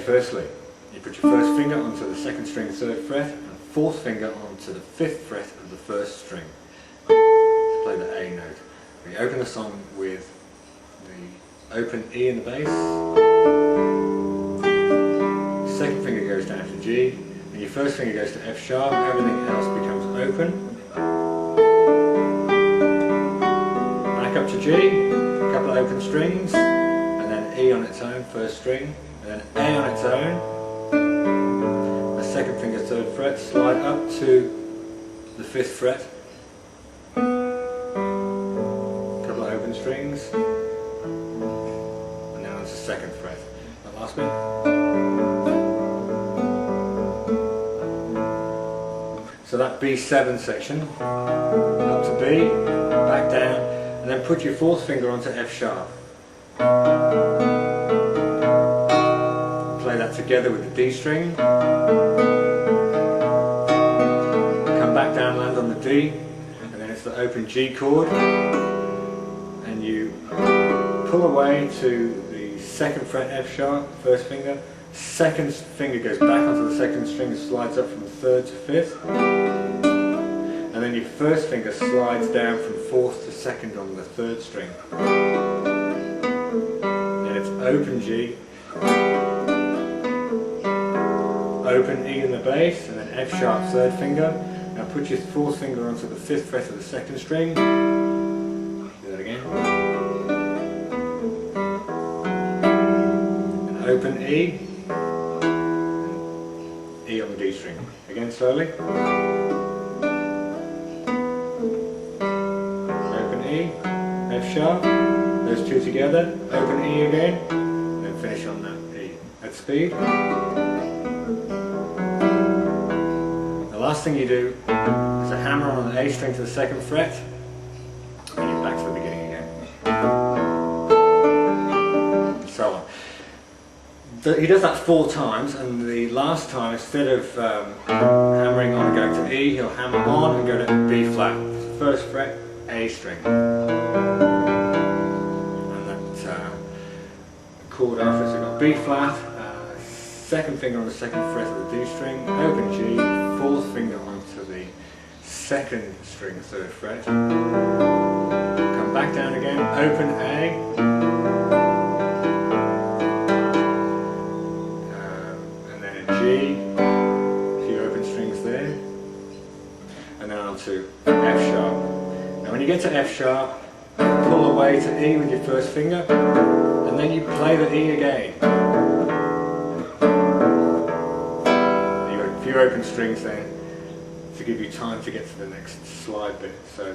firstly, you put your first finger onto the second string 3rd fret and fourth finger onto the 5th fret of the first string to play the A note. We open the song with the open E in the bass, second finger goes down to G, and your first finger goes to F sharp, everything else becomes open. Back up to G, a couple of open strings, and then E on its own, first string, and then A on its own, the second finger 3rd fret, slide up to the 5th fret, a couple of open strings, and now it's the 2nd fret. That last bit. So that B7 section, up to B, back down, and then put your 4th finger onto F sharp. Play that together with the D string. Come back down, land on the D, and then it's the open G chord. And you pull away to the 2nd fret F sharp, first finger. Second finger goes back onto the 2nd string and slides up from 3rd to 5th. And then your first finger slides down from 4th to 2nd on the 3rd string. Then it's open G, open E in the bass, and then F sharp 3rd finger. Now put your 4th finger onto the 5th fret of the 2nd string. Do that again. And open E. E on the D string. Again slowly. Open E, F sharp, those two together, open E again, and then finish on that E at speed. The last thing you do is a hammer on the A string to the 2nd fret, and you're back to the beginning again. And so on. He does that 4 times, and the last time, instead of hammering on and going to E, he'll hammer on and go to B flat. 1st fret, A string. And that chord after, so you've got B flat, 2nd finger on the 2nd fret of the D string, open G, 4th finger onto the 2nd string 3rd fret. Come back down again, open A. G, a few open strings there, and then on to F sharp. Now when you get to F sharp, pull away to E with your first finger, and then you play the E again. You've got a few open strings there to give you time to get to the next slide bit. So.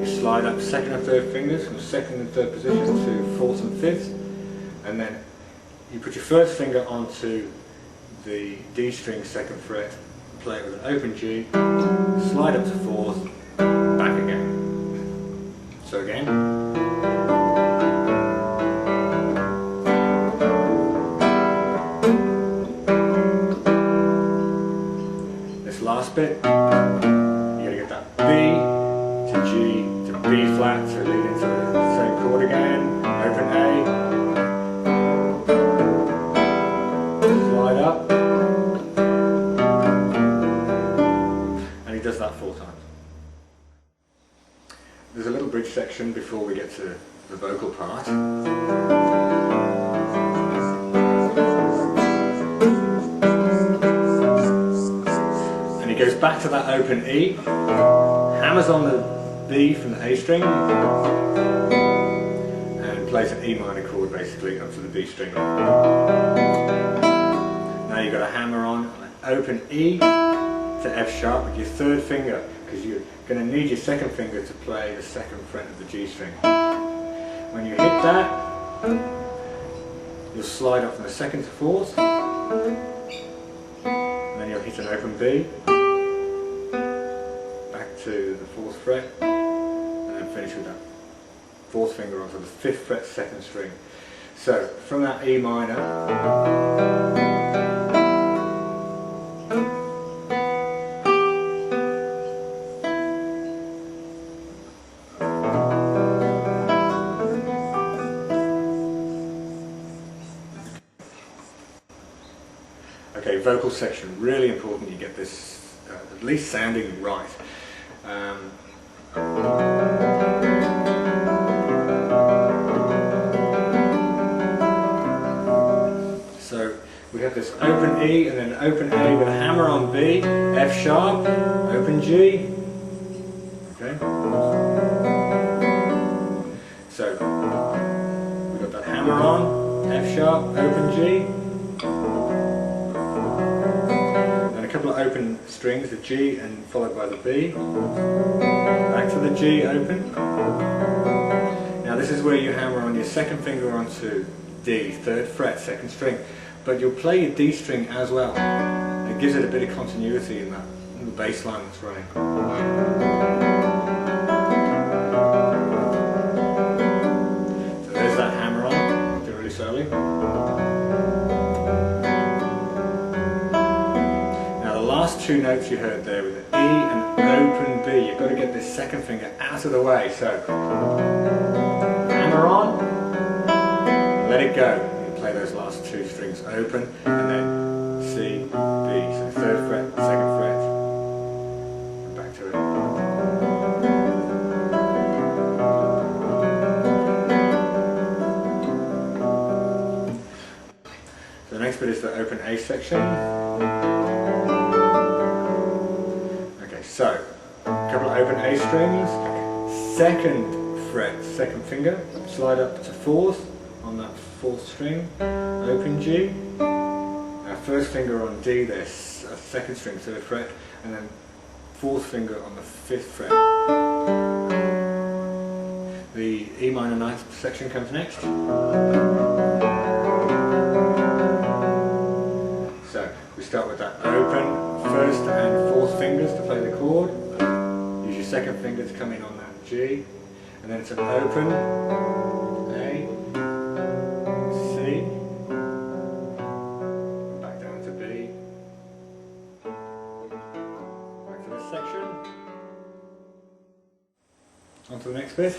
Slide up 2nd and 3rd fingers from 2nd and 3rd position to 4th and 5th, and then you put your first finger onto the D string 2nd fret, play it with an open G, slide up to 4th, back again. So again. This last bit, you gotta get that B to G to B flat to lead into the same chord again, open A, slide up, and he does that 4 times. There's a little bridge section before we get to the vocal part. And he goes back to that open E, hammers on the B from the A string, and plays an E minor chord basically up to the B string. Now you've got a hammer on open E to F sharp with your 3rd finger, because you're going to need your 2nd finger to play the 2nd fret of the G string. When you hit that, you'll slide up from the 2nd to 4th, and then you'll hit an open B, back to the 4th fret, and then finish with that 4th finger onto the 5th fret 2nd string. So from that E minor, Okay, vocal section, really important you get this at least sounding right. So we have this open E and then open A with a hammer on B, F sharp, open G. Okay. So we've got that hammer on, F sharp, open G. And a couple of open strings, the G and followed by the B. Back to the G, open. Now this is where you hammer on your second finger onto D, 3rd fret, 2nd string. But you'll play your D string as well. It gives it a bit of continuity in the bass line that's running. So there's that hammer on, do it really slowly. Now the last two notes you heard there with the E and open B, you've got to get this second finger out of the way. So hammer on, let it go. Play those last two strings open and then C, B, so 3rd fret, 2nd fret, and back to it. So the next bit is the open A section. Okay, so a couple of open A strings, 2nd fret, 2nd finger, slide up to 4th on that 4th string, open G. Now 1st finger on D, there's a 2nd string, 3rd fret, and then 4th finger on the 5th fret. The E minor 9th section comes next. So we start with that open 1st and 4th fingers to play the chord. Use your 2nd finger to come in on that G, and then it's an open A, C, back down to B, back to this section, on to the next bit.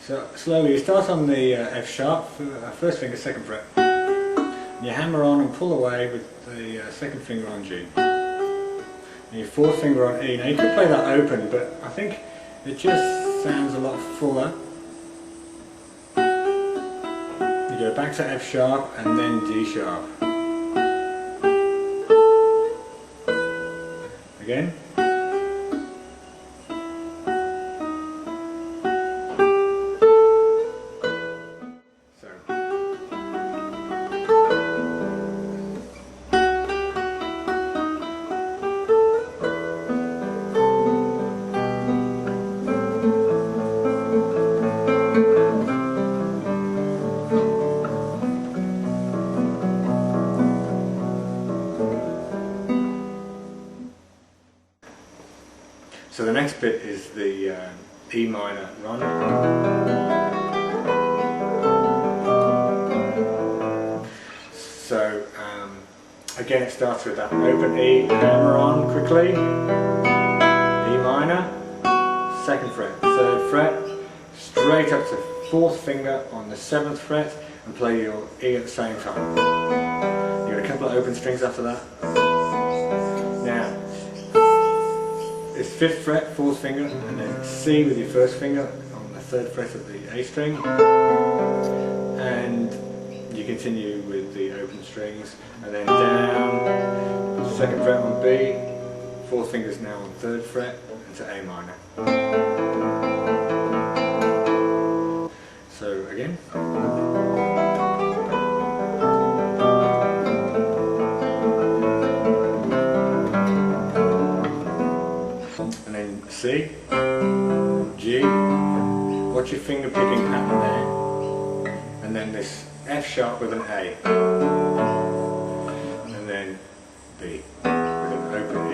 So slowly you start on the F sharp, 1st finger, 2nd fret, and you hammer on and pull away with the 2nd finger on G, and your 4th finger on E. Now you could play that open, but I think it just sounds a lot fuller. You go back to F sharp and then D sharp. Again. So the next bit is the E minor run. So again it starts with that open E, hammer on quickly, E minor, 2nd fret, 3rd fret, straight up to 4th finger on the 7th fret and play your E at the same time. You got a couple of open strings after that. Now, it's 5th fret, 4th finger, and then C with your 1st finger on the 3rd fret of the A string, and you continue with the open strings, and then down, 2nd fret on B, 4th finger's now on 3rd fret, and to A minor. So again. C, G, watch your finger picking pattern there, and then this F sharp with an A, and then B with an open E,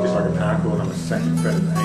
just like a power chord on the 2nd fret of the A